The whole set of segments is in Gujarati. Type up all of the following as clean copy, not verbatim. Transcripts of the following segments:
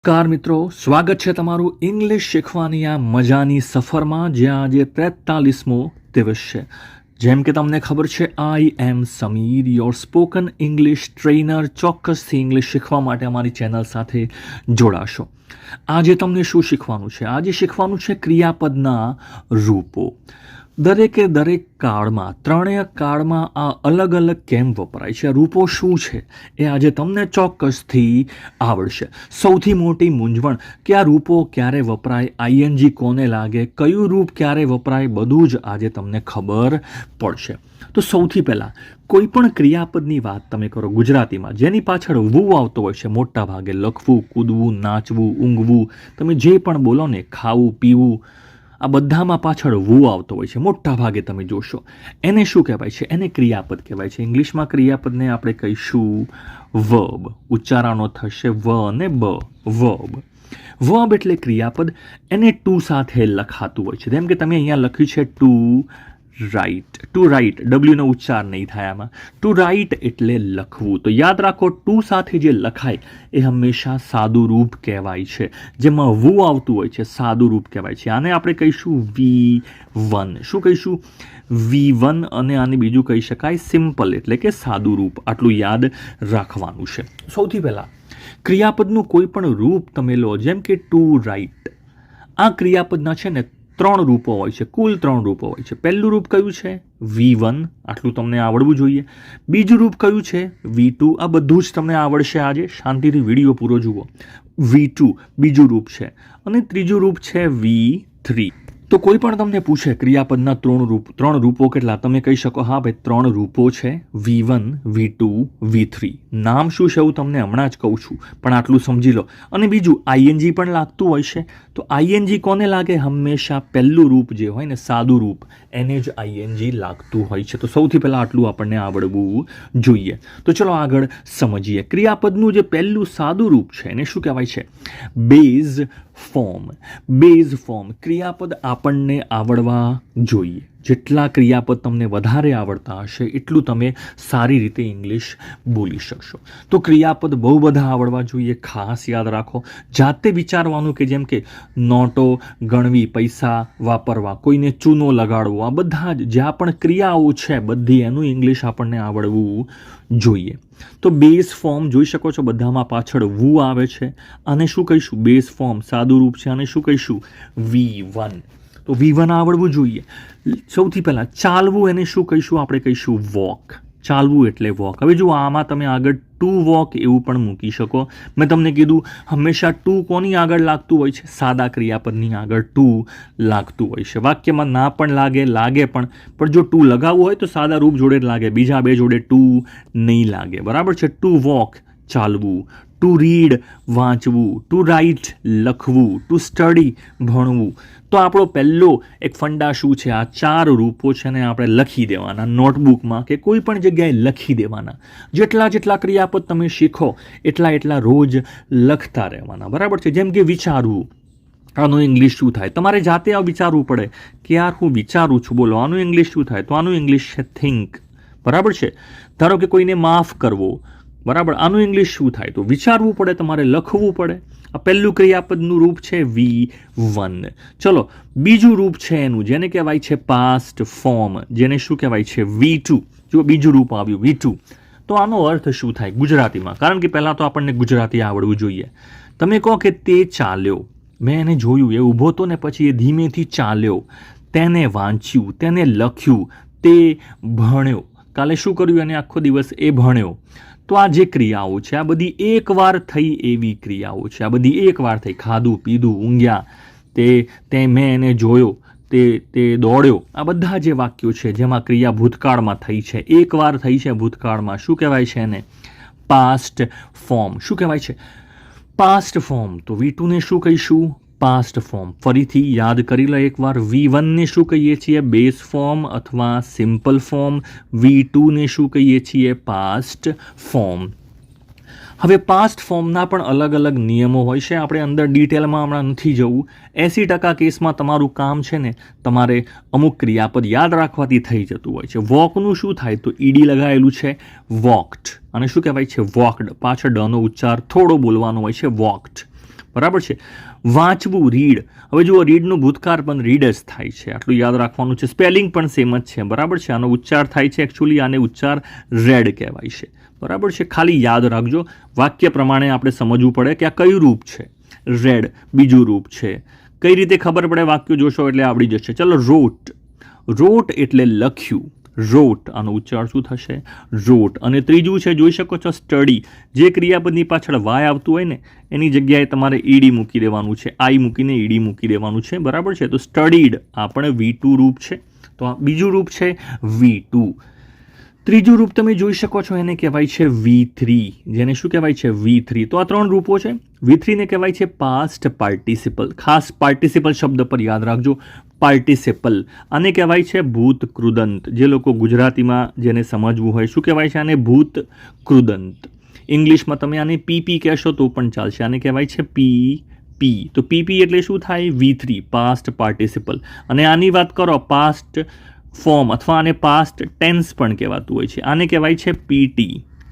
કાર મિત્રો, સ્વાગત છે તમારું ઇંગ્લિશ શીખવાની આ મજાની સફરમાં, જ્યાં આજે 43મો દિવસ છે. જેમ કે તમને ખબર છે, I am Samir, your spoken English trainer. ચોક્કસથી ઇંગ્લિશ શીખવા માટે અમારી ચેનલ સાથે જોડાશો. આજે તમને શું શીખવાનું છે? આજે શીખવાનું છે ક્રિયાપદના રૂપો. દરેકે દરેક કાળમાં, ત્રણેય કાળમાં આ અલગ અલગ કેમ વપરાય છે, રૂપો શું છે, એ આજે તમને ચોક્કસથી આવડશે. સૌથી મોટી મૂંઝવણ કે આ રૂપો ક્યારે વપરાય, આઈએનજી કોને લાગે, કયું રૂપ ક્યારે વપરાય, બધું જ આજે તમને ખબર પડશે. તો સૌથી પહેલાં કોઈ પણ ક્રિયાપદની વાત તમે કરો ગુજરાતીમાં, જેની પાછળ વુ આવતો હોય છે, મોટા ભાગે લખવું, કૂદવું, નાચવું, ઊંઘવું, તમે જે પણ બોલો ને, ખાવું, પીવું, આ બધામાં પાછળ વુ આવતો હોય છે, મોટા ભાગે તમે જોશો. એને શું કહેવાય છે? એને ક્રિયાપદ કહેવાય છે. ઇંગ્લિશમાં ક્રિયાપદને આપણે કહીશું વર્બ. ઉચ્ચારણો થશે વ અને બ, વર્બ. વર્બ એટલે ક્રિયાપદ. એને ટુ સાથે લખાતું હોય છે. જેમ કે તમે અહીંયા લખ્યું છે ટુ રાઇટ. ટુ રાઇટ, ડબલ્યુનો ઉચ્ચાર નહીં થાય આમાં. ટુ રાઇટ એટલે લખવું. તો યાદ રાખો, ટુ સાથે જે લખાય એ હંમેશા સાદું રૂપ કહેવાય છે. જેમાં વુ આવતું હોય છે, સાદું રૂપ કહેવાય છે. આને આપણે કહીશું V1. શું કહીશું? V1. અને આને બીજું કહી શકાય સિમ્પલ, એટલે કે સાદું રૂપ. આટલું યાદ રાખવાનું છે. સૌથી પહેલાં ક્રિયાપદનું કોઈ પણ રૂપ તમે લો, જેમ કે ટુ રાઇટ. આ ક્રિયાપદના છે ને 3 રૂપો હોય છે, કુલ 3 રૂપો હોય છે. પહેલું રૂપ કયું છે? V1. આટલું તમને આવડવું જોઈએ. બીજું રૂપ કયું છે? V2. આ બધું જ તમને આવડશે આજે, શાંતિથી વિડીયો પૂરો જુઓ. V2 બીજું રૂપ છે. અને ત્રીજું રૂપ છે V3. તો કોઈ પણ તમને પૂછે ક્રિયાપદના 3 રૂપો કેટલા, તમે કહી શકો હા ભાઈ 3 રૂપો છે, V1, V2, V3. નામ શું છે એવું તમને હમણાં જ કહું છું, પણ આટલું સમજી લો. અને બીજું આઈએનજી પણ લાગતું હોય છે. તો આઈએનજી કોને લાગે? હંમેશા પહેલું રૂપ જે હોય ને, સાદું રૂપ, એને જ આઈએનજી લાગતું હોય છે. તો સૌથી પહેલાં આટલું આપણને આવડવું જોઈએ. તો ચલો આગળ સમજીએ. ક્રિયાપદનું જે પહેલું સાદું રૂપ છે એને શું કહેવાય છે? Base form. Base form. ક્રિયાપદ આપણને આવડવા જોઈએ. જેટલા ક્રિયાપદ તમને વધારે આવડતા હશે, એટલું તમે સારી રીતે ઇંગ્લિશ બોલી શકશો. તો ક્રિયાપદ બહુ બધા આવડવા જોઈએ. ખાસ યાદ રાખો, જાતે વિચારવાનું, કે જેમ કે નોટો ગણવી, પૈસા વાપરવા, કોઈને ચૂનો લગાડવો, આ બધા જ જ્યાં પણ ક્રિયાઓ છે બધી, એનું ઇંગ્લિશ આપણને આવડવું જોઈએ. તો બેઝ ફોર્મ જોઈ શકો છો, બધામાં પાછળ વુ આવે છે. આને શું કહીશું? બેઝ ફોર્મ, સાદું રૂપ છે. આને શું કહીશું? V1. તો V1 આવડવું જોઈએ. સૌથી પહેલાં ચાલવું, એને શું કહીશું? આપણે કહીશું વોક. ચાલવું એટલે વોક. હવે જુઓ, આમાં તમે આગળ ટુ વોક એવું પણ મૂકી શકો. મેં તમને કીધું, હંમેશા ટુ કોની આગળ લાગતું હોય છે? સાદા ક્રિયાપદની આગળ ટુ લાગતું હોય છે. વાક્યમાં ના પણ લાગે પણ જો ટુ લગાવવું હોય તો સાદા રૂપ જોડે જ લાગે, બીજા બે જોડે ટુ નહીં લાગે. બરાબર છે? ટુ વોક ચાલવું, ટુ રીડ વાંચવું, ટુ રાઇટ લખવું, ટુ સ્ટડી ભણવું. તો આપણો પહેલો એક ફંડા શું છે? આ 4 રૂપો છે ને આપણે લખી દેવાના નોટબુકમાં, કે કોઈ પણ જગ્યાએ લખી દેવાના. જેટલા ક્રિયાપદ તમે શીખો એટલા રોજ લખતા રહેવાના. બરાબર છે? જેમ કે વિચારવું, આનું ઇંગ્લિશ શું થાય? તમારે જાતે આ વિચારવું પડે કે યાર હું વિચારું છું, બોલો આનું ઇંગ્લિશ શું થાય? તો આનું ઇંગ્લિશ છે થિંક. બરાબર છે? ધારો કે કોઈને માફ કરવો, બરાબર, આનું ઇંગ્લિશ શું થાય? તો વિચારવું પડે, તમારે લખવું પડે. આ પહેલું ક્રિયાપદનું રૂપ છે V1. ચલો બીજું રૂપ છે એનું, જેને કહેવાય છે પાસ્ટ ફોર્મ, જેને શું કહેવાય છે? V2. જો બીજું રૂપ આવ્યું V2. તો આનો અર્થ શું થાય ગુજરાતીમાં? કારણ કે પહેલાં તો આપણને ગુજરાતી આવડવું જોઈએ. તમે કહો કે તે ચાલ્યો, મેં એને જોયું, એ ઊભો હતો ને પછી એ ધીમેથી ચાલ્યો. તેને વાંચ્યું, તેને લખ્યું, તે ભણ્યો. કાલે શું કર્યું? એને આખો દિવસ એ ભણ્યો. તો આ જે ક્રિયાઓ છે, આ બધી એકવાર થઈ એવી ક્રિયાઓ છે. આ બધી એકવાર થઈ. ખાધું, પીધું, ઊંઘ્યા, તે મેં એને જોયો, તે દોડ્યો. આ બધા જે વાક્યો છે જેમાં ક્રિયા ભૂતકાળમાં થઈ છે, એકવાર થઈ છે ભૂતકાળમાં, શું કહેવાય છે એને? Past form. શું કહેવાય છે? Past form. તો V2 ને શું કહીશું? Past form. ફરીથી યાદ કરી લો એકવાર. V1 ને શું કહીએ છીએ? બેઝ ફોર્મ અથવા સિમ્પલ ફોર્મ. V2 ને શું કહીએ છીએ? Past form. હવે પાસ્ટ ફોર્મના પણ અલગ અલગ નિયમો હોય છે. આપણે અંદર ડિટેલમાં હમણાં નથી જવું. 80% કેસમાં તમારું કામ છે ને, તમારે અમુક ક્રિયાપદ યાદ રાખવાથી થઈ જતું હોય છે. વોકનું શું થાય? તો ઈડી લગાવેલું છે, વોકડ. અને શું કહેવાય છે? વોકડ. પાછળ ડનો ઉચ્ચાર થોડો બોલવાનો હોય છે, વોકડ. બરાબર છે. વાંચવું રીડ. હવે જુઓ રીડનું ભૂતકાળ પણ રીડ જ થાય છે, આટલું યાદ રાખવાનું છે. સ્પેલિંગ પણ સેમ જ છે, બરાબર છે. આનો ઉચ્ચાર થાય છે એકચ્યુઅલી આને ઉચ્ચાર રેડ કહેવાય છે, બરાબર છે. ખાલી યાદ રાખજો, વાક્ય પ્રમાણે આપણે સમજવું પડે કે આ કયું રૂપ છે. રેડ બીજું રૂપ છે. કઈ રીતે ખબર પડે? વાક્ય જોશો એટલે આવડી જશે. ચલો, રોટ. રોટ એટલે લખ્યું. રોટ આનો ઉચ્ચાર શું થશે? રોટ. અને ત્રીજું છે, જોઈ શકો છો, સ્ટડી. જે ક્રિયાપદની પાછળ વાય આવતું હોય ને એની જગ્યાએ તમારે ઈડી મૂકી દેવાનું છે, આઈ મૂકીને ઈડી મૂકી દેવાનું છે, બરાબર છે. તો સ્ટડીડ આ પણ V2 રૂપ છે. તો આ બીજું રૂપ છે V2. ત્રીજું રૂપ તમે જોઈ શકો છો, એને કહેવાય છે V3. જેને શું કહેવાય છે? V3. તો આ 3 રૂપો છે. V3 ને કહેવાય છે પાસ્ટ પાર્ટિસિપલ. ખાસ પાર્ટિસિપલ શબ્દ પર યાદ રાખજો, પાર્ટિસિપલ. આને કહેવાય છે ભૂત કૃદંત. જે લોકો ગુજરાતીમાં જેને સમજવું હોય, શું કહેવાય છે આને? ભૂત કૃદંત. ઇંગ્લિશમાં તમે આને PP કહેશો તો પણ ચાલશે. આને કહેવાય છે PP. તો PP એટલે શું થાય? V3, past participle. અને આની વાત કરો, પાસ્ટ ફોર્મ અથવા આને પાસ્ટ ટેન્સ પણ કહેવાતું હોય છે. આને કહેવાય છે PT,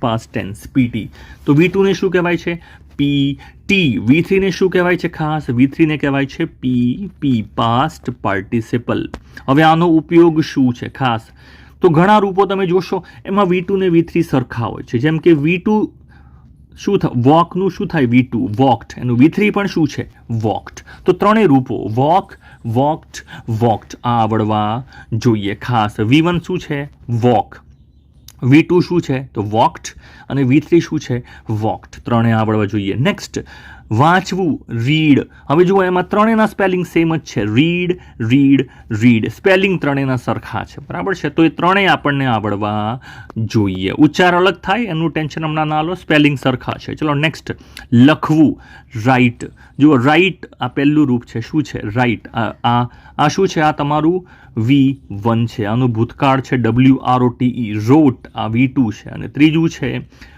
પાસ્ટ ટેન્સ, PT. તો V2 ને શું કહેવાય છે? PT. V3 ને શું કહેવાય છે? ખાસ V3 ને કહેવાય છે PP, પાસ્ટ પાર્ટિસિપલ. હવે આનો ઉપયોગ શું છે ખાસ? તો ઘણા રૂપો તમે જોશો એમાં V2 ને V3 સરખા હોય છે. જેમ કે V2 શું થાય? વોકનું શું થાય? V2 walked. એનું V3 પણ શું છે? વોકડ. તો ત્રણેય રૂપો વોક, વોકડ, વોકડ આ આવડવા જોઈએ ખાસ. V1 શું છે? વોક. V2 શું છે? તો વોકડ. અને V3 શું છે? વોકડ. ત્રણેય આવડવા જોઈએ. નેક્સ્ટ, વાંચવું રીડ. હવે જુઓ એમાં ત્રણેયના સ્પેલિંગ સેમ જ છે. Read, read, read. સ્પેલિંગ ત્રણેયના સરખા છે, બરાબર છે. તો એ ત્રણેય આપણને આવડવા જોઈએ. ઉચ્ચાર અલગ થાય એનું ટેન્શન હમણાં ના લો, સ્પેલિંગ સરખા છે. ચલો નેક્સ્ટ, લખવું રાઇટ. જુઓ રાઇટ આ પહેલું રૂપ છે. શું છે? રાઇટ. આ શું છે? આ તમારું V1 છે. આનું ભૂતકાળ છે WROTE, રોટ. આ V2 છે. અને ત્રીજું છે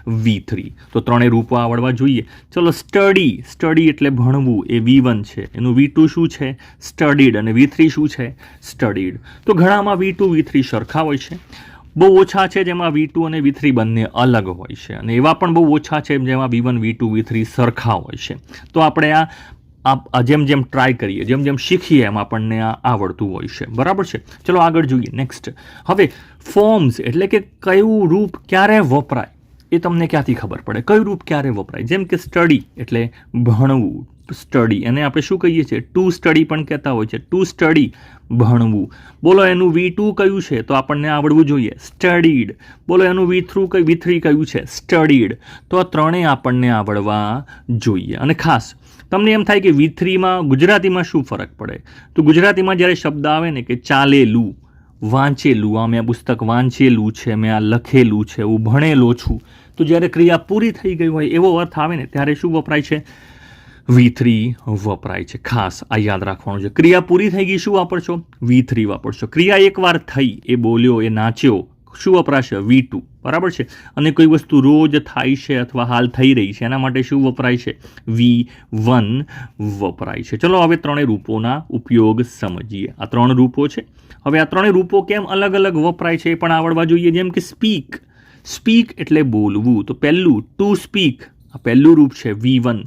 V3. તો ત્રણેય રૂપો આવડવા જોઈએ. ચલો, સ્ટડી. સ્ટડી એટલે ભણવું, એ V1 છે. એનું V2 શું છે? સ્ટડીડ. અને V3 શું છે? સ્ટડીડ. તો ઘણામાં V2, V3 સરખા હોય છે. બહુ ઓછા છે જેમાં V2 અને V3 બંને અલગ હોય છે. અને એવા પણ બહુ ઓછા છે જેમાં V1, V2, V3 સરખા હોય છે. તો આપણે આ જેમ જેમ ટ્રાય કરીએ, જેમ જેમ શીખીએ એમ આપણને આ આવડતું હોય છે, બરાબર છે. ચલો આગળ જોઈએ. નેક્સ્ટ, હવે ફોર્મ્સ એટલે કે કયું રૂપ ક્યારે વપરાય એ તમને ક્યાંથી ખબર પડે? કયું રૂપ ક્યારે વપરાય? જેમ કે સ્ટડી એટલે ભણવું, સ્ટડી. અને આપણે શું કહીએ છીએ? ટુ સ્ટડી પણ કહેતા હોય છે. ટુ સ્ટડી ભણવું. બોલો એનું V2 કયું છે? તો આપણને આવડવું જોઈએ સ્ટડીડ. બોલો એનું V3 કયું છે? સ્ટડીડ. તો આ ત્રણેય આપણને આવડવા જોઈએ. અને ખાસ તમને એમ થાય કે V3માં ગુજરાતીમાં શું ફરક પડે? તો ગુજરાતીમાં જ્યારે શબ્દ આવે ને કે ચાલેલું, વાંચેલું, આ મેં પુસ્તક વાંચેલું છે, મેં આ લખેલું છે, હું ભણેલો છું, તો જ્યારે ક્રિયા પૂરી થઈ ગઈ હોય એવો અર્થ આવે ને ત્યારે શું વપરાય છે? V3 વપરાય છે. ખાસ આ યાદ રાખવાનું છે. ક્રિયા પૂરી થઈ ગઈ, શું વાપરશો? V3 વાપરશો. ક્રિયા એકવાર થઈ, એ બોલ્યો, એ નાચ્યો, શું વપરાશે? V2, બરાબર છે. અને કોઈ વસ્તુ રોજ થાય છે અથવા હાલ થઈ રહી છે એના માટે શું વપરાય છે? V1 વપરાય છે. ચલો હવે ત્રણેય રૂપોના ઉપયોગ સમજીએ. આ 3 રૂપો છે. હવે આ ત્રણેય રૂપો કેમ અલગ અલગ વપરાય છે એ પણ આવડવા જોઈએ. જેમ કે સ્પીક. સ્પીક એટલે બોલવું. તો પહેલું ટુ સ્પીક, આ પહેલું રૂપ છે V1.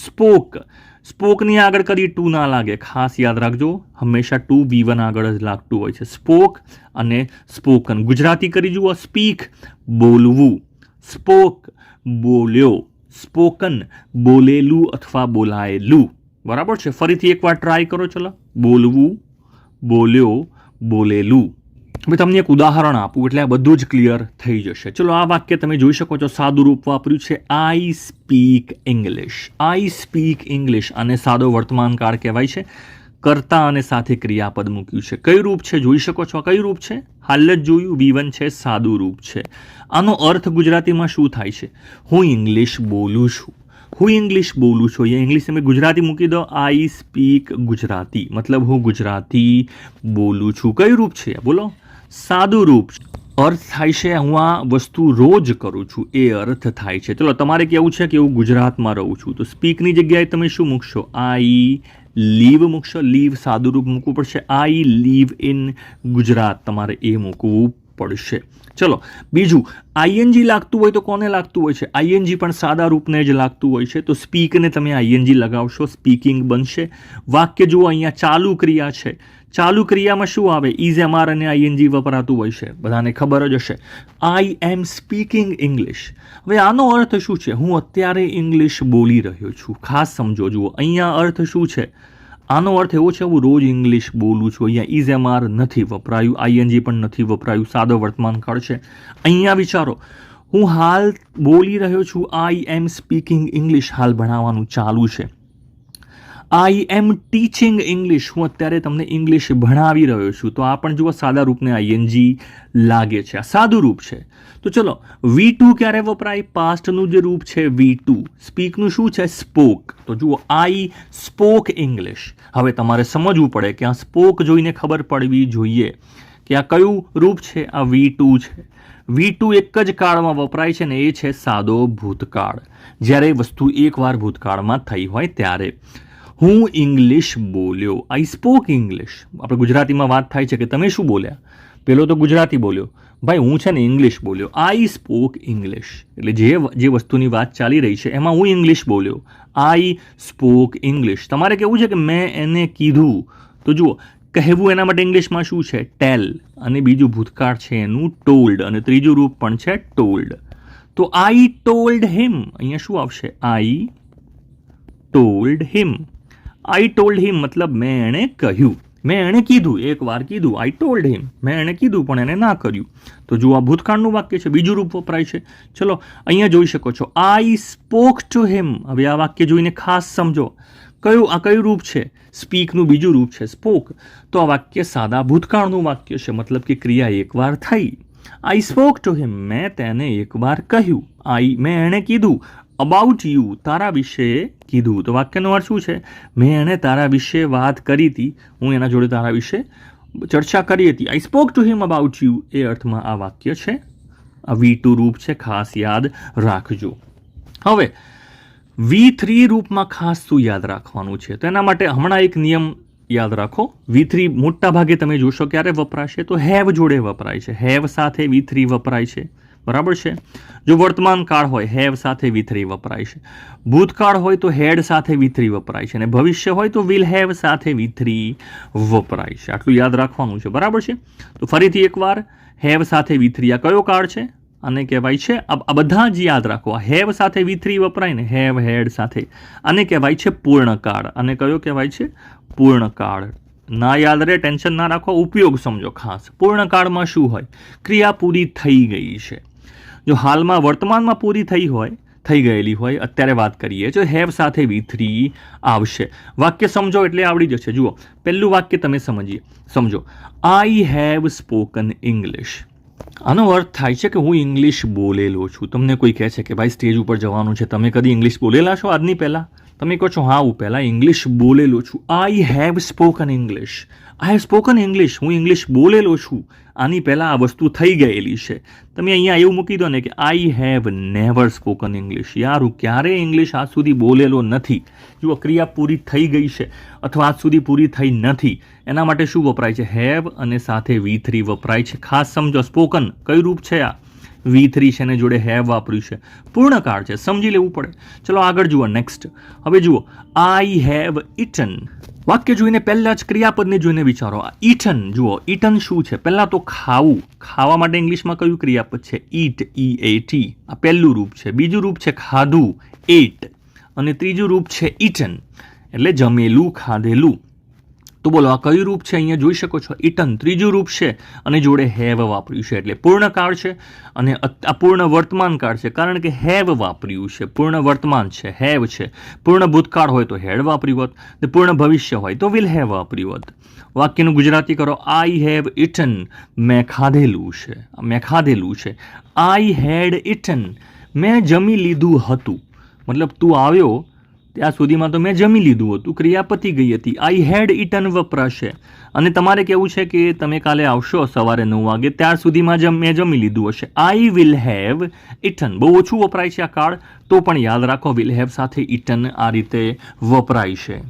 સ્પોક. સ્પોકની આગળ કદી ટુ ના લાગે, ખાસ યાદ રાખજો. હંમેશા ટુ V1 આગળ જ લાગતું હોય છે. સ્પોક અને સ્પોકન. ગુજરાતી કરી જુઓ. સ્પીક બોલવું, સ્પોક બોલ્યો, સ્પોકન બોલેલું અથવા બોલાયેલું, બરાબર છે. ફરીથી એકવાર ટ્રાય કરો. ચલો, બોલવું, બોલ્યો, બોલેલું. હવે તમને એક ઉદાહરણ આપું એટલે આ બધું જ ક્લિયર થઈ જશે. ચલો, આ વાક્ય તમે જોઈ શકો છો. સાદું રૂપ વાપર્યું છે, આઈ સ્પીક ઇંગ્લિશ. આઈ સ્પીક ઇંગ્લિશ. આને સાદો વર્તમાન કાળ કહેવાય છે. કર્તા અને સાથે ક્રિયાપદ મૂક્યું છે. કયું રૂપ છે? જોઈ શકો છો. કયું રૂપ છે? હાલ જ જોયું, V1 છે, સાદું રૂપ છે. આનો અર્થ ગુજરાતીમાં શું થાય છે? હું ઇંગ્લિશ બોલું છું. હું ઇંગ્લિશ બોલું છું. અહીંયા ઇંગ્લિશ તમે ગુજરાતી મૂકી દો. આઈ સ્પીક ગુજરાતી, મતલબ હું ગુજરાતી બોલું છું. કયું રૂપ છે? બોલો. સાદું રૂપ. અર્થ થાય છે હું આ વસ્તુ રોજ કરું છું, એ અર્થ થાય છે. ચલો, તમારે કેવું છે કે હું ગુજરાતમાં રહું છું, તો સ્પીકની જગ્યાએ તમે શું મૂકશો? આઈ લીવ મૂકશો. લીવ સાદું રૂપ મૂકવું પડશે. આઈ લીવ ઇન ગુજરાત, તમારે એ મૂકવું પડશે. ચલો બીજું, આઈએનજી લાગતું હોય તો કોને લાગતું હોય છે? આઈએનજી પણ સાદા રૂપને જ લાગતું હોય છે. તો સ્પીકને તમે આઈએનજી લગાવશો, સ્પીકિંગ બનશે. વાક્ય જુઓ, અહીંયા ચાલુ ક્રિયા છે. ચાલુ ક્રિયામાં શું આવે? ઇઝ, એમઆર અને આઈએનજી વપરાતું હોય છે, બધાને ખબર જ હશે. આઈ એમ સ્પીકિંગ ઇંગ્લિશ. હવે આનો અર્થ શું છે? હું અત્યારે ઇંગ્લિશ બોલી રહ્યો છું. ખાસ સમજો. જુઓ અહીંયા અર્થ શું છે? આનો અર્થ એવો છે, હું રોજ ઇંગ્લિશ બોલું છું. અહીંયા ઇઝ, એમઆર નથી વપરાયું, આઈએનજી પણ નથી વપરાયું, સાદો વર્તમાન કાળ છે. અહીંયા વિચારો, હું હાલ બોલી રહ્યો છું. આઈ એમ સ્પીકિંગ ઇંગ્લિશ, હાલ ભણાવવાનું ચાલુ છે. આઈ એમ ટીચિંગ ઇંગ્લિશ, હું અત્યારે તમને ઇંગ્લિશ ભણાવી રહ્યો છું. તો આ પણ જુઓ સાદા રૂપને આઈએનજી લાગે છે. આ સાદું રૂપ છે. તો ચલો, V2 ક્યારે વપરાય? પાસ્ટનું જે રૂપ છે V2. સ્પીકનું શું છે? સ્પોક. તો જુઓ, આઈ સ્પોક ઇંગ્લિશ. હવે તમારે સમજવું પડે કે આ સ્પોક જોઈને ખબર પડવી જોઈએ કે આ કયું રૂપ છે? આ V2 છે. V2 એક જ કાળમાં વપરાય છે ને એ છે સાદો ભૂતકાળ. જ્યારે વસ્તુ એકવાર ભૂતકાળમાં થઈ હોય ત્યારે. હું ઇંગ્લિશ બોલ્યો, આઈ સ્પોક ઇંગ્લિશ. આપણે ગુજરાતીમાં વાત થાય છે કે તમે શું બોલ્યા? પેલો તો ગુજરાતી બોલ્યો, ભાઈ હું છે ને ઇંગ્લિશ બોલ્યો. આઈ સ્પોક ઇંગ્લિશ એટલે જે વસ્તુની વાત ચાલી રહી છે એમાં હું ઇંગ્લિશ બોલ્યો. આઈ સ્પોક ઇંગ્લિશ. તમારે કેવું છે કે મેં એને કીધું. તો જુઓ, કહેવું એના માટે ઇંગ્લિશમાં શું છે? ટેલ. અને બીજું ભૂતકાળ છે એનું ટોલ્ડ. અને ત્રીજું રૂપ પણ છે ટોલ્ડ. તો આઈ ટોલ્ડ હિમ. અહીંયા શું આવશે? આઈ ટોલ્ડ હિમ. આઈ ટોલ્ડ હિમ મતલબ મેં એણે કહ્યું, મેં એણે કીધું, એક વાર કીધું. આઈ ટોલ્ડ હિમ, મેં એણે કીધું પણ એને ના કર્યું. તો જો આ ભૂતકાળનું વાક્ય છે, બીજું રૂપ વપરાય છે. ચલો અહીંયા જોઈ શકો છો, આઈ સ્પોક ટુ હિમ. હવે આ વાક્ય જોઈને ખાસ સમજો, કયું રૂપ છે? સ્પીકનું બીજું રૂપ છે સ્પોક. તો આ વાક્ય સાદા ભૂતકાળનું વાક્ય છે, મતલબ કે ક્રિયા એકવાર થઈ. આઈ સ્પોક ટુ હિમ, મેં તેને એકવાર કહ્યું. મેં એણે કીધું. અબાઉટ યુ, તારા વિશે કીધું. તો વાક્યનો અર્થ શું છે? મેં એને તારા વિશે વાત કરી હતી, હું એના જોડે તારા વિશે ચર્ચા કરી હતી. I spoke to him about you, એ અર્થમાં આ વાક્ય છે. આ V2 રૂપ છે, ખાસ યાદ રાખજો. હવે V3 રૂપમાં ખાસ શું યાદ રાખવાનું છે? તો એના માટે હમણાં એક નિયમ યાદ રાખો. V3 મોટા ભાગે તમે જોશો ક્યારે વપરાશે? તો હેવ જોડે વપરાય છે. હેવ સાથે V3 વપરાય છે, બરાબર છે. જો વર્તમાન કાળ હોય, હેવ સાથે V3 વપરાય છે. ભૂતકાળ હોય તો હેડ સાથે V3 વપરાય છે. અને ભવિષ્ય હોય તો વિલ હેવ સાથે V3 વપરાય છે. આટલું યાદ રાખવાનું છે, બરાબર છે. તો ફરીથી એકવાર, હેવ સાથે V3 આ કયો કાળ છે? આને કહેવાય છે, આ બધા જ યાદ રાખો. હેવ સાથે V3 વપરાય ને, હેવ હેડ સાથે, આને કહેવાય છે પૂર્ણકાળ. અને કયો કહેવાય છે? પૂર્ણકાળ. ના યાદ રહે, ટેન્શન ના રાખો, ઉપયોગ સમજો ખાસ. પૂર્ણકાળમાં શું હોય? ક્રિયા પૂરી થઈ ગઈ છે. જો હાલમાં વર્તમાનમાં પૂરી થઈ ગયેલી હોય, અત્યારે વાત કરીએ, જો હેવ સાથે V3 આવશે. વાક્ય સમજો એટલે આવડી જશે. જુઓ, પહેલું વાક્ય તમે સમજો, આઈ હેવ સ્પોકન ઇંગ્લિશ. આનો અર્થ થાય છે કે હું ઇંગ્લિશ બોલેલો છું. તમને કોઈ કહે છે કે ભાઈ સ્ટેજ ઉપર જવાનું છે, તમે કદી ઇંગ્લિશ બોલેલા છો આજની પહેલાં? તમે કહો છો હા, હું પહેલાં ઇંગ્લિશ બોલેલો છું. I have spoken English. I have spoken English, હું ઇંગ્લિશ બોલેલો છું. આની પહેલાં આ વસ્તુ થઈ ગયેલી છે. તમે અહીંયા એવું મૂકી દો ને કે I have never spoken English. યાર, હું ક્યારેય ઇંગ્લિશ આજ સુધી બોલેલો નથી. જુઓ, ક્રિયા પૂરી થઈ ગઈ છે અથવા આજ સુધી પૂરી થઈ નથી. એના માટે શું વપરાય છે? હેવ અને સાથે V3 વપરાય છે. ખાસ સમજો, સ્પોકન કયું રૂપ છે? આ V3 છે ને જોડે હેવ વાપર્યું છે. પૂર્ણકાળ છે, સમજી લેવું પડે. ચલો આગળ જુઓ, નેક્સ્ટ. હવે જુઓ, આઈ હેવ ઇટન. વાક્ય જોઈને પહેલા જ ક્રિયાપદને જોઈને વિચારો. ઈટન, જુઓ, ઈટન શું છે? પહેલા તો ખાવું. ખાવા માટે ઇંગ્લિશમાં કયું ક્રિયાપદ છે? ઈટ, EAT. આ પહેલું રૂપ છે. બીજું રૂપ છે ખાધું, એટ. અને ત્રીજું રૂપ છે ઈટન, એટલે જમેલું, ખાધેલું. તો બોલો, આ કયું રૂપ છે? અહીંયા જોઈ શકો છો, ઈટન ત્રીજું રૂપ છે અને જોડે હેવ વાપર્યું છે, એટલે પૂર્ણકાળ છે. અને આ પૂર્ણ વર્તમાન કાળ છે, કારણ કે હેવ વાપર્યું છે. પૂર્ણ વર્તમાન છે, હેવ છે. પૂર્ણ ભૂતકાળ હોય તો હેડ વાપર્યું હોત, ને પૂર્ણ ભવિષ્ય હોય તો વિલ હેવ વાપર્યું હોત. વાક્યનું ગુજરાતી કરો, આઈ હેવ ઇટન, મેં ખાધેલું છે. મેં ખાધેલું છે. આઈ હેડ ઇટન, મેં જમી લીધું હતું. મતલબ તું આવ્યો ત્યાં સુધીમાં તો મેં જમી લીધું હતું, ક્રિયા પતી ગઈ હતી. આઈ હેડ ઇટન વપરાશે. અને તમારે કેવું છે કે તમે કાલે આવશો સવારે 9 વાગે, ત્યાર સુધીમાં મેં જમી લીધું હશે. I will have eaten. બહુ ઓછું વપરાય છે આ કાળ, તો પણ યાદ રાખો, વિલ હેવ સાથે ઇટન આ રીતે વપરાય છે.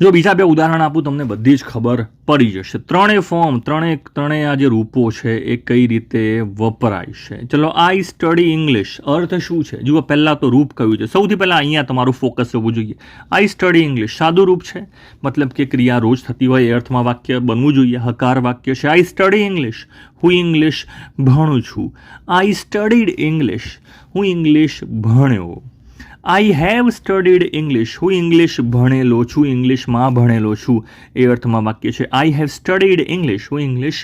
જો બીજા બે ઉદાહરણ આપું તમને બધી જ ખબર પડી જશે. ત્રણેય ફોર્મ ત્રણેય આ જે રૂપો છે એ કઈ રીતે વપરાય છે. ચલો, આઈ સ્ટડી ઇંગ્લિશ અર્થ શું છે? જુઓ, પહેલાં તો રૂપ કયું છે. સૌથી પહેલાં અહીંયા તમારું ફોકસ હોવું જોઈએ. આઈ સ્ટડી ઇંગ્લિશ સાદું રૂપ છે, મતલબ કે ક્રિયા રોજ થતી હોય એ અર્થમાં વાક્ય બનવું જોઈએ. હકાર વાક્ય છે. આઈ સ્ટડી ઇંગ્લિશ, હું ઇંગ્લિશ ભણું છું. આઈ સ્ટડીડ ઇંગ્લિશ, હું ઇંગ્લિશ ભણ્યો. આઈ હેવ સ્ટડીડ ઇંગ્લિશ, હું ઇંગ્લિશ ભણેલો છું, ઇંગ્લિશમાં ભણેલો છું એ અર્થમાં વાક્ય છે. આઈ હેવ સ્ટડીડ ઇંગ્લિશ, હું ઇંગ્લિશ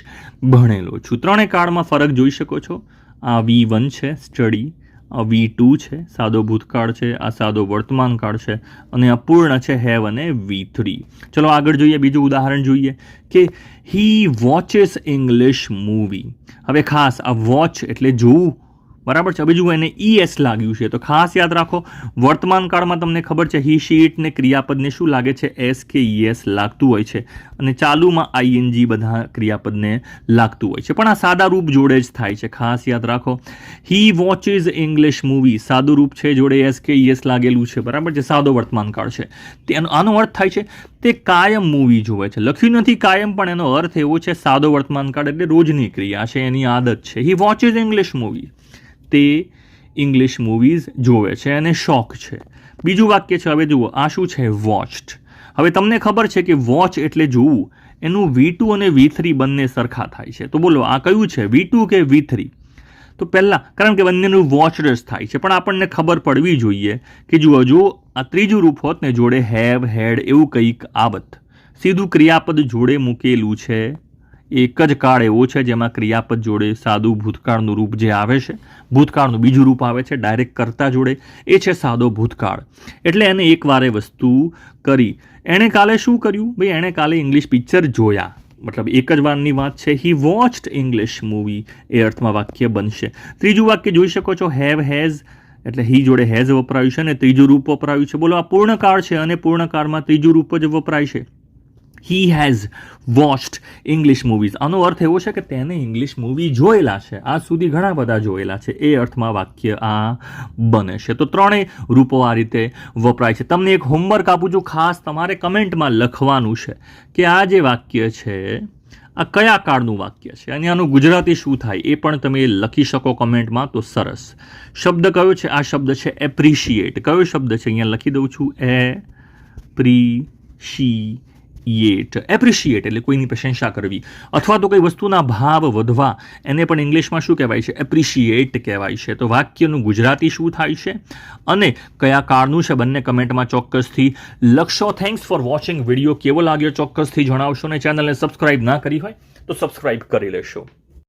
ભણેલો છું. ત્રણેય કાળમાં ફરક જોઈ શકો છો. આ V1 છે સ્ટડી, આ V2 છે સાદો ભૂતકાળ છે, આ સાદો વર્તમાન કાળ છે, અને આ પૂર્ણ છે હેવ અને V3. ચલો આગળ જોઈએ, બીજું ઉદાહરણ જોઈએ કે હી વોચેસ ઇંગ્લિશ મૂવી. હવે ખાસ આ વોચ એટલે જોવું, બરાબર છે. હવે જુઓ, એને ES લાગ્યું છે તો ખાસ યાદ રાખો, વર્તમાન કાળમાં તમને ખબર છે હી શી ઇટ ને ક્રિયાપદને શું લાગે છે? S કે ES લાગતું હોય છે, અને ચાલુમાં ING બધા ક્રિયાપદને લાગતું હોય છે, પણ આ સાદા રૂપ જોડે જ થાય છે. ખાસ યાદ રાખો, હી વોચિસ ઇંગ્લિશ મૂવી સાદું રૂપ છે, જોડે S કે ES લાગેલું છે, બરાબર છે. સાદો વર્તમાન કાળ છે. આનો અર્થ થાય છે તે કાયમ મૂવી જોવે છે. લખ્યું નથી કાયમ, પણ એનો અર્થ એવો છે સાદો વર્તમાન કાળ એટલે રોજની ક્રિયા છે, એની આદત છે. હી વોચિસ ઇંગ્લિશ મૂવી, તે ઇંગ્લિશ મૂવીઝ જોવે છે અને શોખ છે. બીજું વાક્ય છે. હવે જુઓ, આ શું છે? વોચ્ડ. હવે તમને ખબર છે કે વોચ એટલે જોવું, એનું V2 અને V3 બંને સરખા થાય છે. તો બોલો, આ કયું છે, V2 કે V3? તો પહેલાં, કારણ કે બંનેનું વોચડ જ થાય છે, પણ આપણને ખબર પડવી જોઈએ કે જુઓ, જો આ ત્રીજું રૂપ હોત ને જોડે હેવ, હેડ એવું કંઈક આવત, સીધું ક્રિયાપદ જોડે મૂકેલું છે. એક જ કાળ એવો છે જેમાં ક્રિયાપદ જોડે સાદું ભૂતકાળનું રૂપ જે આવે છે, ભૂતકાળનું બીજું રૂપ આવે છે ડાયરેક્ટ કર્તા જોડે, એ છે સાદો ભૂતકાળ. એટલે એને એકવાર એ વસ્તુ કરી. એણે કાલે શું કર્યું? ભાઈ, એણે કાલે ઇંગ્લિશ પિક્ચર જોયા, મતલબ એક જ વારની વાત છે. હી વોચ્ડ ઇંગ્લિશ મૂવી એ અર્થમાં વાક્ય બનશે. ત્રીજું વાક્ય જોઈ શકો છો, હેવ, હેઝ, એટલે હી જોડે હેઝ વપરાયું છે અને ત્રીજું રૂપ વપરાયું છે. બોલો, આ પૂર્ણકાળ છે અને પૂર્ણકાળમાં ત્રીજું રૂપ જ વપરાય છે. He has watched English movies. આનો અર્થ એવો છે કે તેને ઇંગ્લિશ મૂવી જોયેલા છે, આજ સુધી ઘણા બધા જોયેલા છે, એ અર્થમાં વાક્ય આ બને છે. તો ત્રણેય રૂપો આ રીતે વપરાય છે. તમને એક હોમવર્ક આપું છું, ખાસ તમારે કમેન્ટમાં લખવાનું છે કે આ જે વાક્ય છે આ કયા કાળનું વાક્ય છે અને આનું ગુજરાતી શું થાય એ પણ તમે લખી શકો કમેન્ટમાં. તો સરસ. શબ્દ કયો છે? આ શબ્દ છે એપ્રિશિએટ. કયો શબ્દ છે? અહીંયા લખી દઉં છું, એપ્રિશિએટ એટલે કોઈની પ્રશંસા કરવી, અથવા તો કોઈ વસ્તુના ભાવ વધવા, એને પણ ઇંગ્લિશમાં શું કહેવાય છે? એપ્રિશિએટ કહેવાય છે. તો વાક્યનું ગુજરાતી શું થાય છે અને કયા કાળનું છે, બંને કમેન્ટમાં ચોક્કસથી લખશો. Thanks for watching. વિડીયો કેવો લાગ્યો ચોક્કસથી જણાવશો, અને ચેનલને સબસ્ક્રાઇબ ના કરી હોય તો સબસ્ક્રાઇબ કરી લેશો.